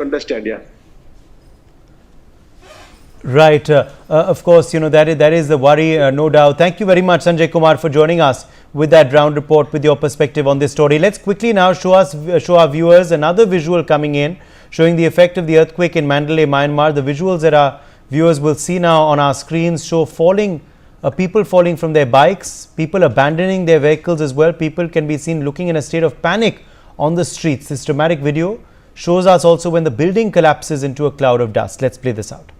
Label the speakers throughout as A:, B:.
A: understand. Yeah.
B: Right. Of course, that is the worry, no doubt. Thank you very much, Sanjay Kumar, for joining us with that ground report with your perspective on this story. Let's quickly now show our viewers another visual coming in showing the effect of the earthquake in Mandalay, Myanmar. The visuals that our viewers will see now on our screens show people falling from their bikes, people abandoning their vehicles as well. People can be seen looking in a state of panic on the streets. This dramatic video shows us also when the building collapses into a cloud of dust. Let's play this out.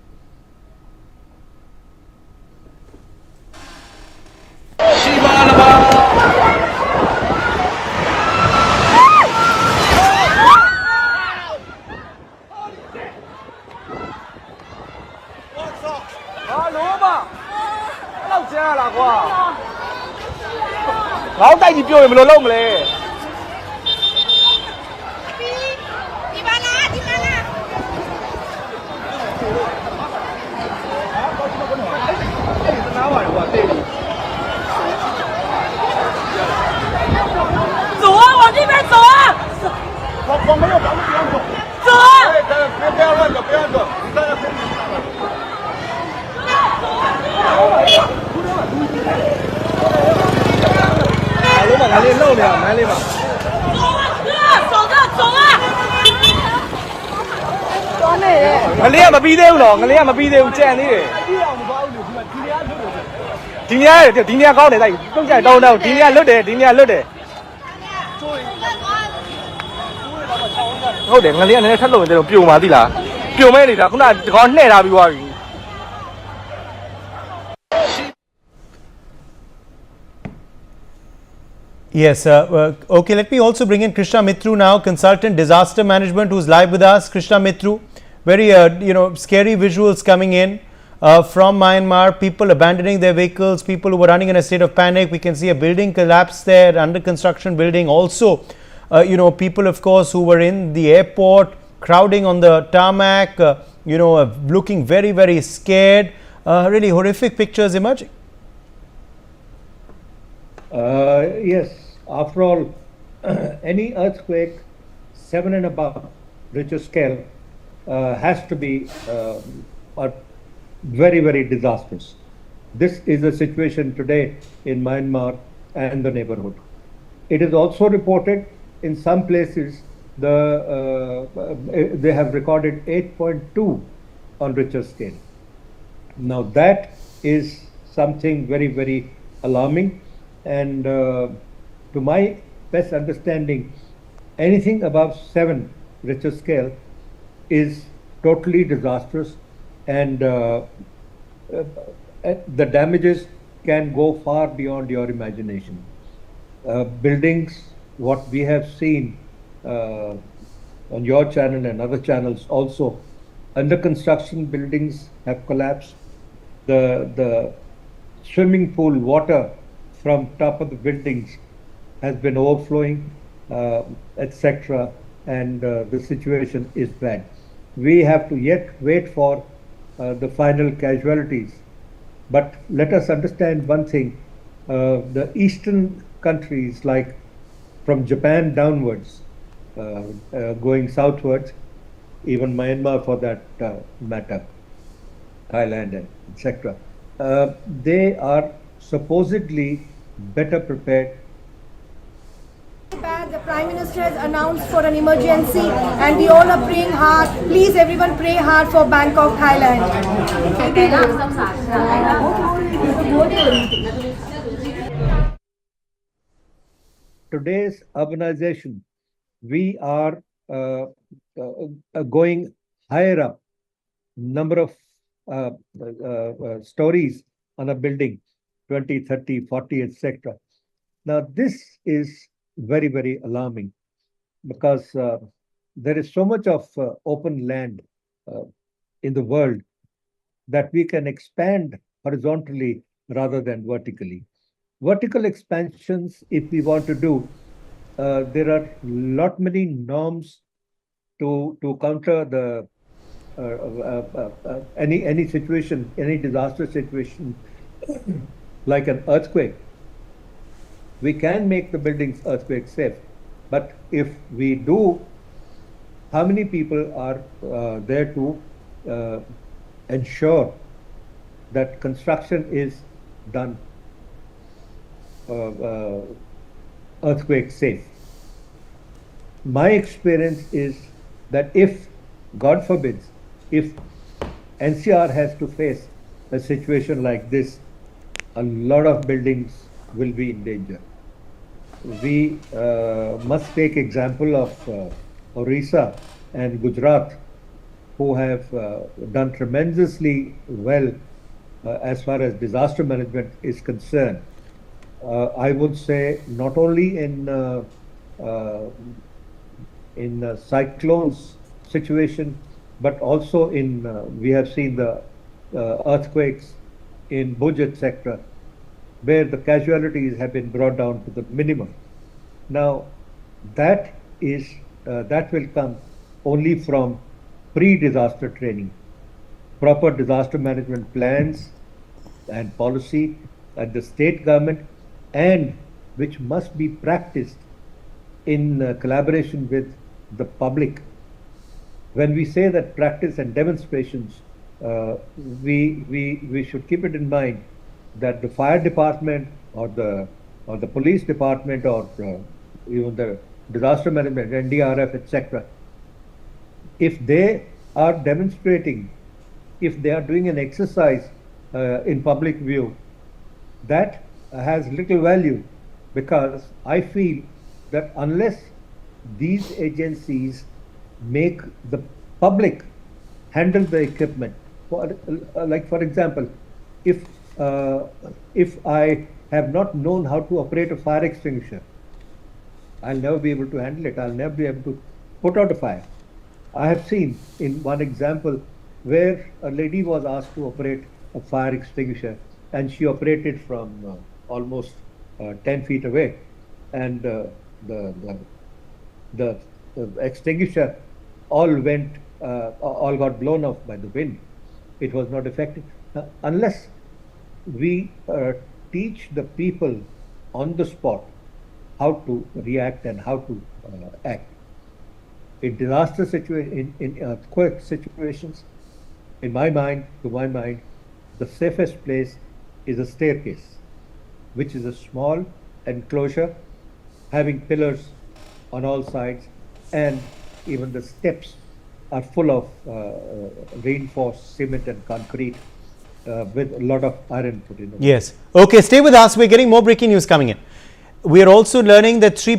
B: Yes. Okay, let me also bring in Krishna Mitru now, consultant disaster management, who's live with us. Krishna Mitru, very scary visuals coming in from Myanmar. People abandoning their vehicles, people who were running in a state of panic. We can see a building collapse there, under construction building. Also, people, of course, who were in the airport, crowding on the tarmac, looking very, very scared. Really horrific pictures emerging.
C: Yes, after all, any earthquake 7 and above Richter scale has to be very, very disastrous. This is the situation today in Myanmar and the neighborhood. It is also reported in some places they have recorded 8.2 on Richter scale. Now that is something very, very alarming. And to my best understanding, anything above 7 Richter scale is totally disastrous, and the damages can go far beyond your imagination. Buildings, what we have seen on your channel and other channels also, under construction buildings have collapsed. The swimming pool water from top of the buildings has been overflowing, etc. And the situation is bad. We have to yet wait for the final casualties. But let us understand one thing. The eastern countries, like from Japan downwards, going southwards, even Myanmar for that matter, Thailand, etc., they are supposedly better prepared.
D: The Prime Minister has announced for an emergency and we all are praying hard. Please everyone pray hard for Bangkok, Thailand.
C: Today's urbanization, we are going higher up. Number of stories on a building, 20, 30, 40, etc. Now this is very, very alarming because there is so much of open land in the world that we can expand horizontally rather than vertically. Vertical expansions, if we want to do, there are many norms to counter the any situation, any disaster situation like an earthquake. We can make the buildings earthquake safe, but if we do how many people are there to ensure that construction is done earthquake safe? My experience is that if, God forbids, if NCR has to face a situation like this, a lot of buildings will be in danger. We must take example of Orissa and Gujarat, who have done tremendously well as far as disaster management is concerned. I would say not only in cyclones situation, but also in we have seen the earthquakes in Bhuj, etc., where the casualties have been brought down to the minimum. Now, that will come only from pre-disaster training, proper disaster management plans and policy at the state government, and which must be practiced in collaboration with the public. When we say that practice and demonstrations, we should keep it in mind that the fire department or the police department or even the disaster management, NDRF, etc., if they are demonstrating, if they are doing an exercise in public view, that has little value, because I feel that unless these agencies make the public handle the equipment, like for example, if I have not known how to operate a fire extinguisher, I'll never be able to handle it. I'll never be able to put out a fire. I have seen in one example where a lady was asked to operate a fire extinguisher, and she operated from almost 10 feet away, and the extinguisher all got blown off by the wind. It was not effective. Unless we teach the people on the spot how to react and how to act in disaster situation, in earthquake situations, to my mind, the safest place is a staircase, which is a small enclosure having pillars on all sides, and even the steps are full of reinforced cement and concrete with a lot of iron put in.
B: Yes. Okay, stay with us. We're getting more breaking news coming in. We are also learning that 3